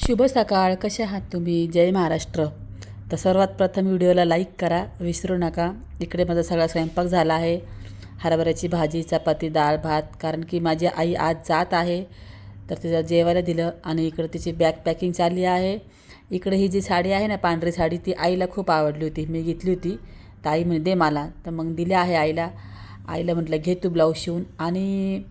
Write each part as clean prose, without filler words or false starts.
शुभ सकाळ. कसे आहात तुम्ही? जय महाराष्ट्र. तर सर्वात प्रथम व्हिडिओला लाईक करा, विसरू नका. इकडे माझा सगळा स्वयंपाक झाला आहे. हरभऱ्याची भाजी, चपाती, डाळ, भात. कारण की माझी आई आज जात आहे, तर तिला जेवायला दिलं. आणि इकडे तिची बॅग पॅकिंग चालली आहे. इकडे ही जी साडी आहे ना, पांढरी साडी, ती आईला खूप आवडली होती. मी घेतली होती, तर आई म्हणे दे मला, तर मग दिली आहे आईला. आईला म्हटलं घे तू ब्लाऊज शिवून. आणि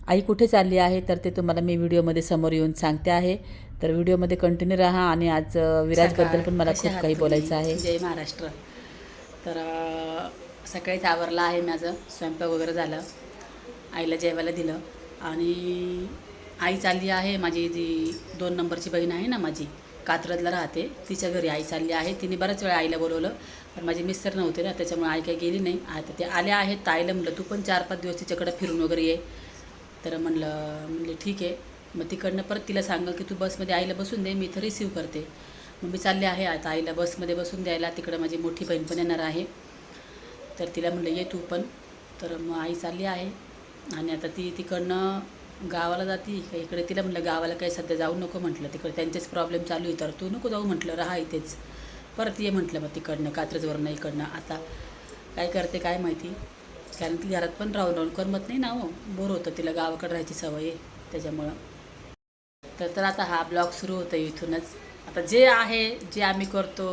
आई कुठे चालली आहे तर ते तुम्हाला मी व्हिडिओमध्ये समोर येऊन सांगते आहे. तर व्हिडिओमध्ये कंटिन्यू राहा. आणि आज विराजबद्दल पण मला खूप काही बोलायचं आहे. जय महाराष्ट्र. तर सकाळीच आवरलं आहे माझं, स्वयंपाक वगैरे झालं, आईला जेवायला दिलं. आणि आई चालली आहे, माझी जी 2 नंबरची बहीण आहे ना माझी, कात्रजला राहते, तिच्या घरी आई चालली आहे. तिने बऱ्याच वेळा आईला बोलवलं, पण माझे मिस्टर नव्हते ना, त्याच्यामुळे आई काही गेली नाही. आता ते आल्या आहेत. तर आईला म्हटलं तू पण 4-5 दिवस तिच्याकडे फिरून वगैरे ये. तर म्हणले ठीक आहे. मग तिकडनं परत तिला सांगलं की तू बसमध्ये आईला बसून दे, मी इथं रिसीव करते. मग मी चालले आहे आता आईला बसमध्ये बसून द्यायला. तिकडं माझी मोठी बहीण पण येणार आहे, तर तिला म्हणलं ये तू पण. तर मग आई चालली आहे. आणि आता ती तिकडनं गावाला जाती का इकडे. तिला म्हटलं गावाला काही सध्या जाऊ नको म्हटलं, तिकडे त्यांचेच प्रॉब्लेम चालू आहे, तर तू नको जाऊ म्हटलं, राहा इथेच. परत ये म्हटलं मग तिकडनं कात्रजवरनं इकडनं. आता काय करते काय माहिती, कारण ती घरात पण राहून करमत नाही ना हो, बोर होतं तिला, गावाकडे राहायची सवय आहे त्याच्यामुळं. तर आता हा ब्लॉग सुरू होतं इथूनच. आता जे आहे, जे आम्ही करतो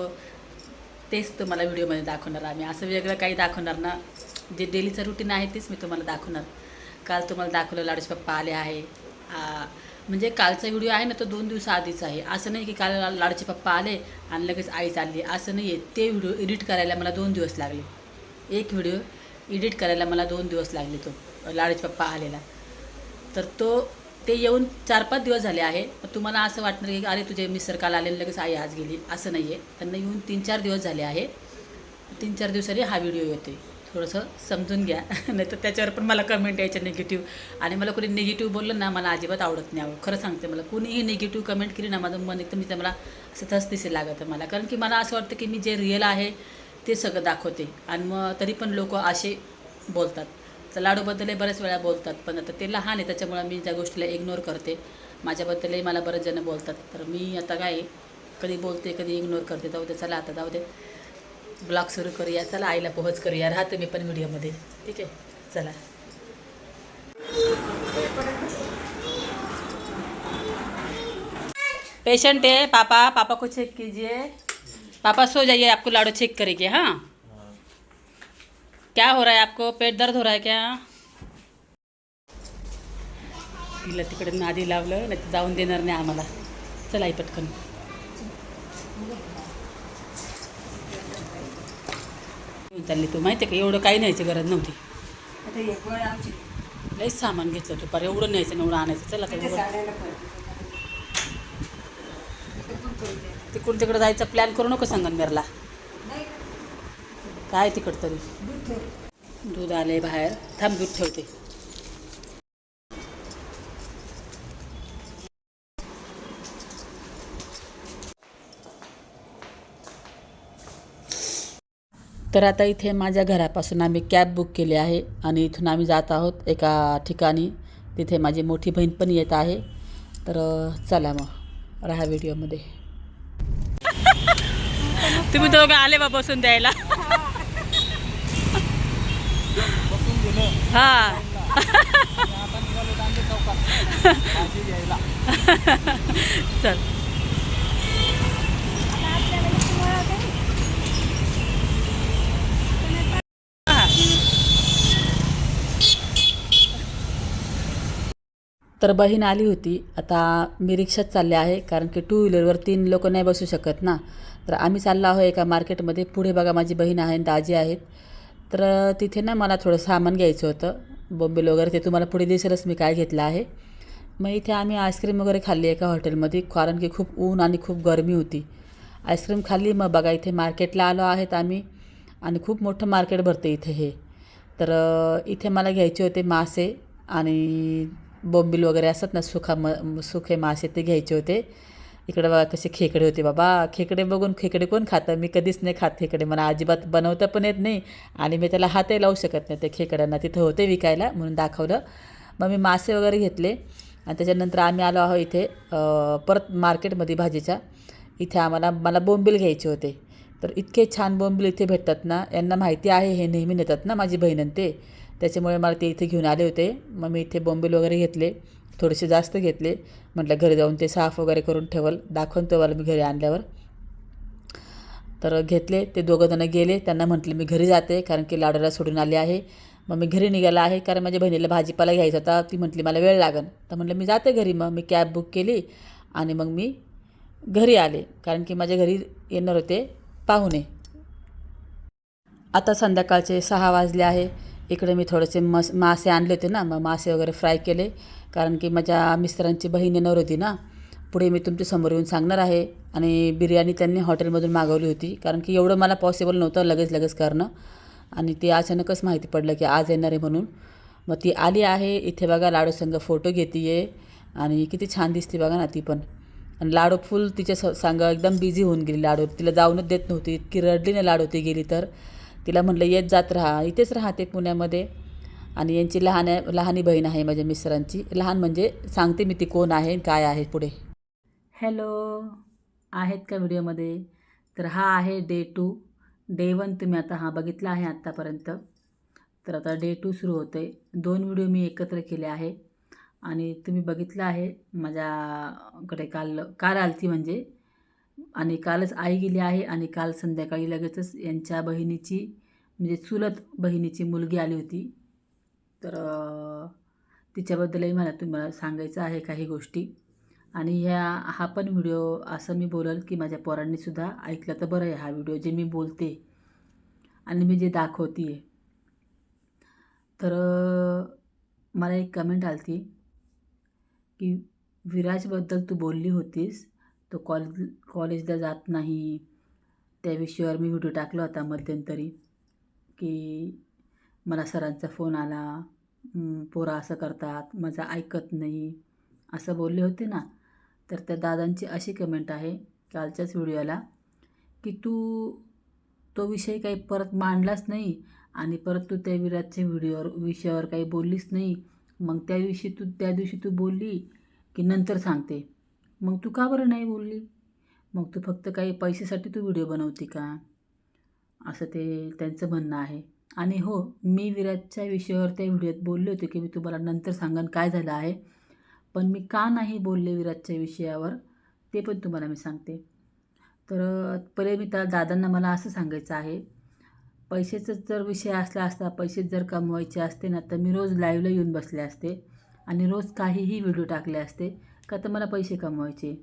तेच तुम्हाला व्हिडिओमध्ये दाखवणार आम्ही. असं वेगळं काही दाखवणार ना, जे डेलीचं रुटीन आहे तेच मी तुम्हाला दाखवणार. काल तुम्हाला दाखवलं लाडूचे पप्पा आले आहे. म्हणजे कालचा व्हिडिओ आहे ना, तो 2 दिवसाआधीच आहे. असं नाही की काल लाडूचे पप्पा आले आणि लगेच आई चालली, असं नाही आहे. ते व्हिडिओ एडिट करायला मला 2 दिवस लागले. एक व्हिडिओ एडिट करायला मला 2 दिवस लागले, तो लाडूचे पप्पा आलेला. तर ते येऊन 4-5 दिवस झाले आहे. तुम्हाला असं वाटणार की अरे तुझे मिस्टर काल आले लगेच आई आज गेली, असं नाही आहे. त्यांना येऊन 3-4 दिवस झाले आहे. 3-4 दिवसांनी हा व्हिडिओ येतो. थोडंसं समजून घ्या, नाही तर त्याच्यावर पण मला कमेंट यायच्या निगेटिव्ह. आणि मला कोणी निगेटिव्ह बोललं ना, मला अजिबात आवडत नाही. खरं सांगते, मला कोणीही निगेटिव्ह कमेंट केली ना, माझं मन एकदम तिथे मला असं थसदिसे लागतं मला. कारण की मला असं वाटतं की मी जे रिअल आहे ते सगळं दाखवते. आणि मग तरी पण लोक असे बोलतात. तर लाडूबद्दलही बऱ्याच वेळा बोलतात, पण आता ते लहान आहे त्याच्यामुळं मी त्या गोष्टीला इग्नोर करते. माझ्याबद्दलही मला बरेच जण बोलतात, तर मी आता काय कधी बोलते कधी इग्नोर करते. जाऊ दे, चला आता जाऊ दे, ब्लॉग सुरू करूया. चला आईला पोहोच करूया. राहते मी पण व्हिडिओमध्ये, ठीक आहे, चला. पेशेंट है पापा, पापा को चेक कीजिए. पापा सो जाइए, आपको लाडू चेक करेंगे. हाँ, क्या हो रहा है आपको? पेट दर्द हो रहा है क्या? तिला तिकडे नादी लावलं, नाही तर जाऊन देणार नाही आम्हाला. चला आई पटकन. चालली तू, माहिती आहे का, एवढं काही न्यायची गरज नव्हती. लईच सामान घेतलं दुपार, एवढं न्यायचं एवढं आणायचं. चला तिकडून तिकडं जायचा प्लॅन करू नको संगमनेरला. काय तिकड तरी दूध आले बाहेर, थांब दूध ठेवते. तर आता इथे माझ्या घरापासून आम्ही कॅब बुक केली आहे आणि इथून आम्ही जात आहोत एका ठिकाणी. तिथे माझी मोठी बहीण पण येत आहे. तर चला मग, राहा व्हिडिओमध्ये. तुम्ही दोघं आले बा बसून द्यायला. हां चल. तर बहीण आली होती. आता मी रिक्षात चालले आहे, कारण की 2 व्हीलरवर 3 लोक नाही बसू शकत ना. तर आम्ही चाललो आहोत एका मार्केटमध्ये. पुढे बघा माझी बहीण आहे आणि दाजी आहेत. तर तिथे ना मला थोडं सामान घ्यायचं होतं, बोंबील वगैरे. ते तुम्हाला पुढे दिसेलच मी काय घेतलं आहे. मग इथे आम्ही आईस्क्रीम वगैरे खाल्ली एका हॉटेलमध्ये, कारण की खूप ऊन आणि खूप गरमी होती. आईस्क्रीम खाल्ली. मग बघा इथे मार्केटला आलो आहेत आम्ही, आणि खूप मोठं मार्केट भरते इथे हे. तर इथे मला घ्यायचे होते मासे आणि बोंबील वगैरे असतात ना, सुखे मासे, ते घ्यायचे होते. इकडे बघा कसे खेकडे होते बाबा. खेकडे बघून, खेकडे कोण खातं? मी कधीच नाही खात खेकडे, मला अजिबात बनवता पण येत नाही आणि मी त्याला हातही लावू शकत नाही त्या खेकड्यांना. तिथं होते विकायला म्हणून दाखवलं. मग मी मासे वगैरे घेतले आणि त्याच्यानंतर आम्ही आलो आहोत इथे परत मार्केटमध्ये भाजीच्या. इथे मला बोंबील घ्यायचे होते. तर इतके छान बोंबील इथे भेटतात ना, यांना माहिती आहे, हे नेहमी नेतात ना माझी बहीण आणि ते, त्याच्यामुळे मला ते इथे घेऊन आले होते. मग मी इथे बोंबील वगैरे घेतले, थोडेसे जास्त घेतले. म्हटलं घरी जाऊन ते साफ वगैरे करून ठेवल, दाखवून तुम्हाला मी घरी आणल्यावर. तर घेतले. ते दोघंजणं गेले. त्यांना म्हटलं मी घरी जाते, कारण की लाडूला सोडून आले आहे. मग मी घरी निघाला आहे, कारण माझ्या बहिणीला भाजीपाला घ्यायचा होता. ती म्हटली मला वेळ लागेल. तर म्हटलं मी जाते घरी. मग मी कॅब बुक केली आणि मग मी घरी आले, कारण की माझ्या घरी येणार होते पाहुणे. आता संध्याकाळचे 6 वाजले आहे. इकडे मी थोडेसे मासे आणले होते ना, मग मासे वगैरे फ्राय केले, कारण की माझ्या मिस्टरांची बहीण येणार होती ना. पुढे मी तुमच्यासमोर येऊन सांगणार आहे. आणि बिर्याणी त्यांनी हॉटेलमधून मागवली होती, कारण की एवढं मला पॉसिबल नव्हतं लगेच करणं. आणि ती अचानकच माहिती पडलं की आज येणार आहे म्हणून. मग ती आली आहे. इथे बघा लाडूसंग फोटो घेते आहे, आणि किती छान दिसते बघा ना ती पण. आणि लाडू फुल तिच्या सांग एकदम बिझी होऊन गेली. लाडू तिला जाऊनच देत नव्हती, इतकी रडली ना लाडू ती गेली तर. तिला म्हटलं येत जात राहा, इथेच राहते पुण्यामध्ये. आणि यांची लहानी बहीण आहे माझ्या मिस्टरांची. लहान म्हणजे सांगते मी ती कोण आहे काय आहे पुढे. हॅलो, आहेत का व्हिडिओमध्ये? तर हा आहे डे 2. डे 1 तुम्ही आता हा बघितला आहे आत्तापर्यंत. तर आता डे 2 सुरू होतं आहे. 2 व्हिडिओ मी एकत्र केले आहे आणि तुम्ही बघितलं आहे. माझ्याकडे काल आलती म्हणजे, आणि कालच आई गेली आहे. आणि काल संध्याकाळी लगेचच यांच्या बहिणीची, म्हणजे चुलत बहिणीची मुलगी आली होती. तर तिच्याबद्दलही मला तुम्हाला सांगायचं आहे काही गोष्टी. आणि हा पण व्हिडिओ असं मी बोलेल की माझ्या पोरांनीसुद्धा ऐकलं तर बरं आहे हा व्हिडिओ, जे मी बोलते आणि मी जे दाखवते आहे. तर मला एक कमेंट आली की विराजबद्दल तू बोलली होतीस, तो कॉलेजला जात नाही. त्या विषयावर मी व्हिडिओ टाकला होता मध्यंतरी, की मला सरांचा फोन आला, पोरं असं करतात, माझं ऐकत नाही, असं बोलले होते ना. तर त्या दादांची अशी कमेंट आहे कालच्याच व्हिडिओला, की तू तो विषय काही परत मांडलाच नाही आणि परत तू त्या विराजच्या विषयावर काही बोललीच नाही. मग त्या दिवशी तू बोलली की नंतर सांगते. मग तू का बरं नाही बोलली? मग तू फक्त काही पैशासाठी तू व्हिडिओ बनवते का? असं ते त्यांचं म्हणणं आहे. आणि हो, मी विराजच्या विषयावर त्या व्हिडिओत बोलले होते की मी तुम्हाला नंतर सांगेन काय झालं आहे. पण मी का नाही बोलले विराजच्या विषयावर ते पण तुम्हाला मी सांगते. तर पहिले मी त्या दादांना मला असं सांगायचं आहे, पैशाचाच जर विषय असला असता, पैसे जर कमवायचे असते ना, तर मी रोज लाईव्हला येऊन बसले असते आणि रोज काहीही व्हिडिओ टाकले असते, का तर मला पैसे कमवायचे.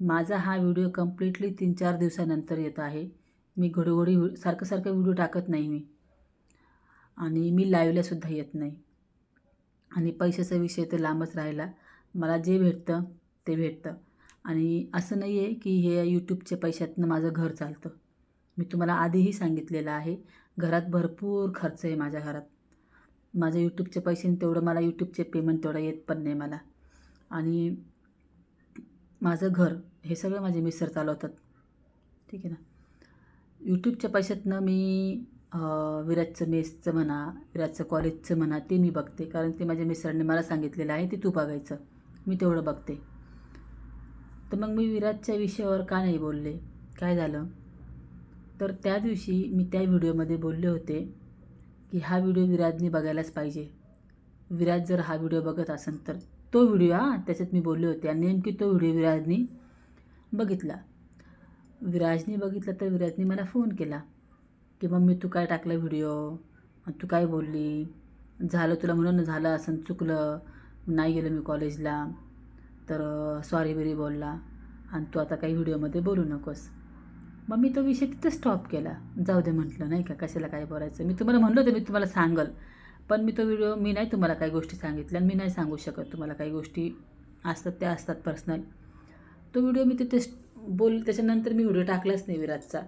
माझा हा व्हिडिओ कम्प्लिटली 3-4 दिवसानंतर येत आहे. मी घडोघडी सारखं व्हिडिओ टाकत नाही मी, आणि मी लाईव्हलासुद्धा येत नाही. आणि पैशाचा विषय तर लांबच राहिला. मला जे भेटतं ते भेटतं. आणि असं नाही आहे की हे यूट्यूबच्या पैशातनं माझं घर चालतं. मी तुम्हाला आधीही सांगितलेलं आहे, घरात भरपूर खर्च आहे माझ्या घरात. माझ्या यूट्यूबच्या पैशाने तेवढं मला यूट्यूबचे पेमेंट तेवढं येत पण नाही मला. आणि माझं घर हे सगळं माझे मिस्टर चालवतात, ठीक आहे ना. यूट्यूबच्या पैशातनं मी विराजचं मेसचं म्हणा, विराजचं कॉलेजचं म्हणा, ते मी बघते, कारण ते माझ्या मिस्टरांनी मला सांगितलेलं आहे ते तू बघायचं. मी तेवढं बघते. तर मग मी विराजच्या विषयावर का नाही बोलले? काय झालं? तर त्या दिवशी मी त्या व्हिडिओमध्ये बोलले होते की हा व्हिडिओ विराजने बघायलाच पाहिजे. विराज जर हा व्हिडिओ बघत असेल तर तो व्हिडिओ, त्याच्यात मी बोलले होते. आणि नेमकी तो व्हिडिओ विराजने बघितला. विराजने बघितला तर विराजने मला फोन केला की मम्मी तू काय टाकला व्हिडिओ, तू काय बोलली, झालं तुला म्हणून झालं असं, चुकलं, नाही गेलो मी कॉलेजला, तर सॉरी बिरी बोलला आणि तू आता काही व्हिडिओमध्ये बोलू नकोस. मग मी तो विषय तिथं स्टॉप केला. जाऊ दे म्हटलं, नाही का, कशाला काय बोलायचं. मी तुम्हाला म्हणलं होतं मी तुम्हाला सांगल, पण मी तो व्हिडिओ मी नाही तुम्हाला काही गोष्टी सांगितल्या आणि मी नाही सांगू शकत तुम्हाला. काही गोष्टी असतात त्या असतात पर्सनल. तो व्हिडिओ मी तिथे त्याच्यानंतर मी व्हिडिओ टाकलाच नाही विराजचा,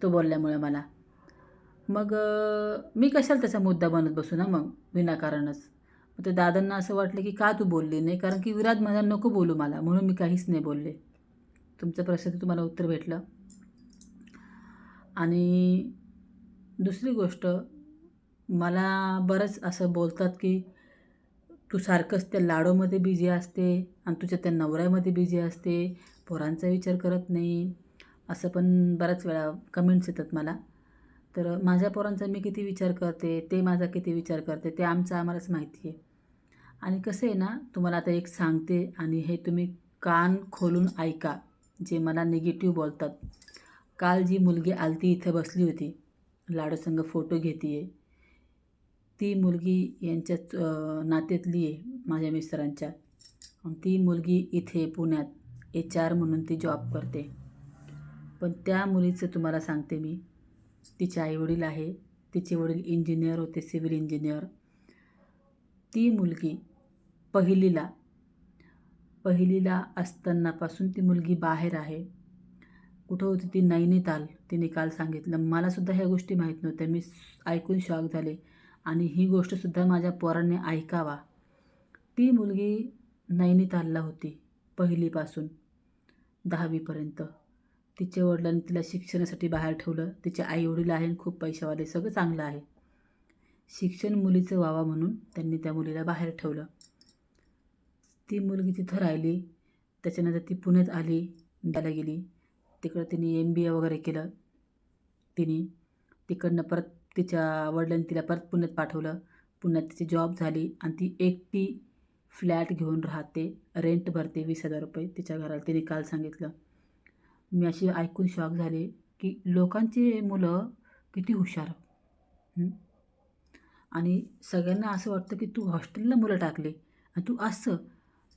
तो बोलल्यामुळे मला. मग मी कशाला त्याचा मुद्दा बनत बसू ना मग विनाकारणच. मग ते दादांना असं वाटलं की का तू बोलली नाही, कारण की विराज माझा नको बोलू मला, म्हणून मी काहीच नाही बोलले. तुमचं प्रश्नाचं तुम्हाला उत्तर भेटलं. आणि दुसरी गोष्ट, मला बरंच असं बोलतात की तू सारखंच त्या लाडोमध्ये बिझी असते आणि तुझ्या त्या नवऱ्यामध्ये बिझी असते, पोरांचा विचार करत नाही, असं पण बऱ्याच वेळा कमेंट्स येतात मला. तर माझ्या पोरांचा मी किती विचार करते, ते माझा किती विचार करते, ते आमचं आम्हालाच माहिती आहे. आणि कसं आहे ना, तुम्हाला आता एक सांगते आणि हे तुम्ही कान खोलून ऐका, जे मला निगेटिव्ह बोलतात. काल जी मुलगी आलती इथे बसली होती, लाडूसंग फोटो घेते, ती मुलगी यांच्याच नात्यातली आहे माझ्या मिस्टरांच्या. आणि ती मुलगी इथे पुण्यात HR म्हणून ती जॉब करते. पण त्या मुलीचं तुम्हाला सांगते मी, तिचे आईवडील आहे, तिचे वडील इंजिनियर होते, सिव्हिल इंजिनियर. ती मुलगी पहिलीला असतानापासून ती मुलगी बाहेर आहे. कुठं होती ती? नैनिताल. तिने काल सांगितलं. मलासुद्धा ह्या गोष्टी माहीत नव्हत्या. मी ऐकून शॉक झाले आणि ही गोष्टसुद्धा माझ्या पोरांनी ऐकावा. ती मुलगी नैनितालला होती पहिलीपासून 10वीपर्यंत. तिच्या वडिलांनी तिला शिक्षणासाठी बाहेर ठेवलं. तिचे आईवडील आहे आणि खूप पैशावाले, सगळं चांगलं आहे. शिक्षण मुलीचं व्हावं म्हणून त्यांनी त्या मुलीला बाहेर ठेवलं. ती मुलगी तिथं राहिली. त्याच्यानंतर ती पुण्यात आली, द्यायला गेली. तिकडं तिने MBA वगैरे केलं. तिकडनं परत तिच्या वडिलांनी तिला परत पुण्यात पाठवलं. पुण्यात तिची जॉब झाली आणि ती एकटी फ्लॅट घेऊन राहते, रेंट भरते 20,000 रुपये तिच्या घराला. तिने काल सांगितलं. मी अशी ऐकून शॉक झाले की लोकांची मुलं किती हुशार. आणि सगळ्यांना असं वाटतं की तू हॉस्टेलला मुलं टाकले आणि तू असं.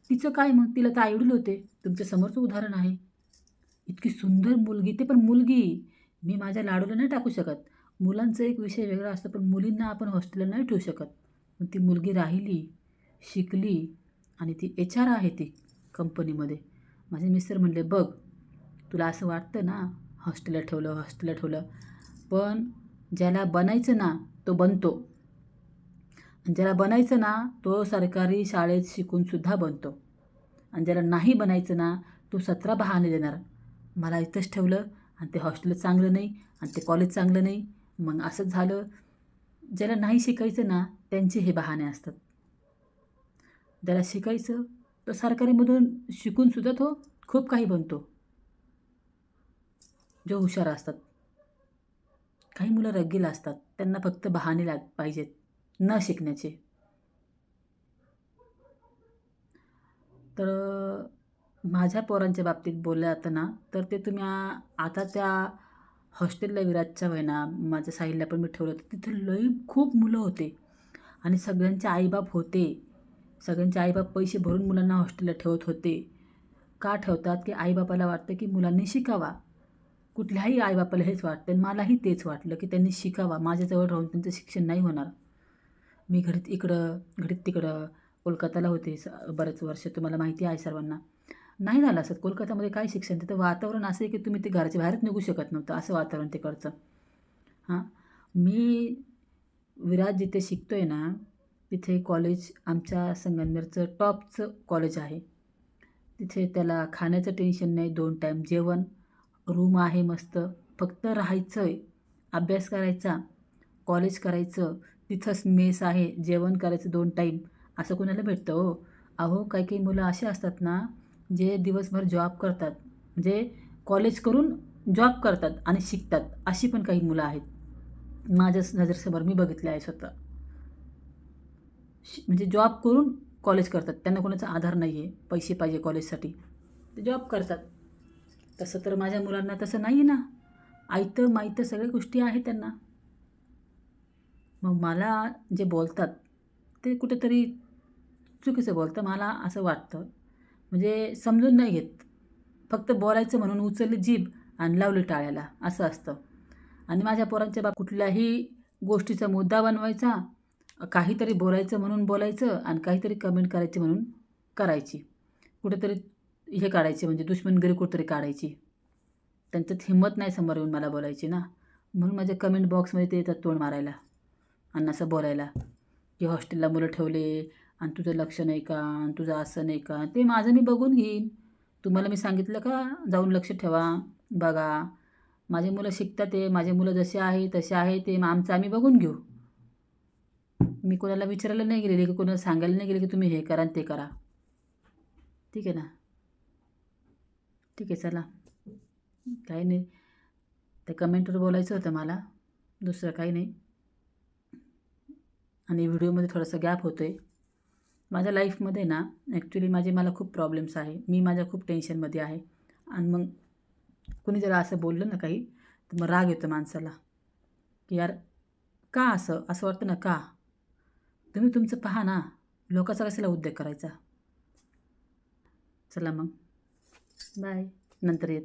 तिचं काय मग? तिला तर आईवडील होते. तुमच्या समोरचं उदाहरण आहे. इतकी सुंदर मुलगी, ते पण मुलगी. मी माझ्या लाडूला नाही टाकू शकत. मुलांचा एक विषय वेगळा असतो, पण मुलींना आपण हॉस्टेलला नाही ठेवू शकत. पण ती मुलगी राहिली, शिकली आणि ती HR आहे ती कंपनीमध्ये. माझे मिस्टर म्हणले, बघ तुला असं वाटतं ना हॉस्टेलला ठेवलं, पण ज्याला बनायचं ना तो बनतो. आणि ज्याला बनायचं ना तो सरकारी शाळेत शिकूनसुद्धा बनतो. आणि ज्याला नाही बनायचं ना तो 17 बहाणे देणार. मला इथंच ठेवलं आणि ते हॉस्टेल चांगलं नाही आणि ते कॉलेज चांगलं नाही, मग असंच झालं. ज्याला नाही शिकायचं ना त्यांचे हे बहाणे असतात. ज्याला शिकायचं तो सरकारीमधून शिकूनसुद्धा तो खूप काही बनतो, जो हुशार असतात. काही मुलं रग्गील असतात, त्यांना फक्त बहाणे पाहिजेत न शिकण्याचे. तर माझ्या पोरांच्या बाबतीत बोललं जातं ना, तर ते तुम्ही आता त्या हॉस्टेलला विराजच्या वेळेला माझ्या साईडला पण मी ठेवलं होतं. तिथे लई खूप मुलं होते आणि सगळ्यांचे आईबाप होते. सगळ्यांचे आईबाप पैसे भरून मुलांना हॉस्टेलला ठेवत होते. का ठेवतात? की आईबापाला वाटतं की मुलांनी शिकावा. कुठल्याही आईबापाला हेच वाटतं. मलाही तेच वाटलं की त्यांनी शिकावा. माझ्याजवळ राहून त्यांचं शिक्षण नाही होणार. मी घडीत इकडं घडीत तिकडं कोलकाताला होते बरेच वर्ष. तुम्हाला माहिती आहे सर्वांना. नाही झालं असं. कोलकातामध्ये काय शिक्षण? तिथं वातावरण असं आहे की तुम्ही ते घराच्या बाहेरच निघू शकत नव्हतं, असं वातावरण तिकडचं. मी विराज जिथे शिकतोय ना तिथे कॉलेज आमच्या संगमनेरचं टॉपचं कॉलेज आहे. तिथे त्याला खाण्याचं टेन्शन नाही, 2 टाईम जेवण, रूम आहे मस्त. फक्त राहायचं आहे, अभ्यास करायचा, कॉलेज करायचं. तिथंच मेस आहे, जेवण करायचं 2 टाईम. असं कोणाला भेटतं हो? अहो काही मुलं असे असतात ना जे दिवसभर जॉब करतात, म्हणजे कॉलेज करून जॉब करतात आणि शिकतात. अशी पण काही मुलं आहेत. माझ्या नजरेसमोर मी बघितले आहे स्वतः. म्हणजे जॉब करून कॉलेज करतात. त्यांना कोणाचा आधार नाही आहे, पैसे पाहिजे कॉलेजसाठी, ते जॉब करतात. तसं तर माझ्या मुलांना तसं नाही आहे ना. आयतं मायतं सगळ्या गोष्टी आहेत त्यांना. मग मला जे बोलतात ते कुठेतरी चुकीचं बोलतं, मला असं वाटतं. म्हणजे समजून नाही घेत. फक्त बोलायचं म्हणून उचलली जीभ आणि लावली टाळ्याला, असं असतं. आणि माझ्या पोरांच्या कुठल्याही गोष्टीचा मुद्दा बनवायचा, काहीतरी बोलायचं म्हणून बोलायचं आणि काहीतरी कमेंट करायची म्हणून करायची. कुठेतरी हे काढायचे, म्हणजे दुश्मनगिरी कुठेतरी काढायची. त्यांच्यात हिंमत नाही समोर येऊन मला बोलायची ना. म्हणून माझ्या कमेंट बॉक्समध्ये ते येतात तोंड मारायला आणि असं बोलायला की हॉस्टेलला मुलं ठेवले आणि तुझं लक्ष नाही का आणि तुझं असं नाही का. ते माझं मी बघून घेईन. तुम्हाला मी सांगितलं का जाऊन लक्ष ठेवा, बघा. माझे मुलं शिकतात, ते माझे मुलं जसे आहे तसे आहे, ते आमचं आम्ही बघून घेऊ. मी कोणाला विचारायला नाही गेलेली की कोणाला सांगायला नाही गेले की तुम्ही हे करा आणि ते करा. ठीक आहे ना. ठीक आहे चला, काही नाही. ते कमेंटवर बोलायचं होतं मला, दुसरं काही नाही. आणि व्हिडिओमध्ये थोडासा गॅप होतो आहे. माझ्या लाईफमध्ये ना ॲक्च्युली मला खूप प्रॉब्लेम्स आहे. मी माझ्या खूप टेन्शनमध्ये आहे. आणि मग कुणी जरा असं बोललं ना काही, तर मग राग येतो माणसाला की यार का असं असं वाटतं ना, का तुम्ही तुमचं पहा ना, लोकांचा कशाला उद्योग करायचा. चला मग बाय, नंतर येते.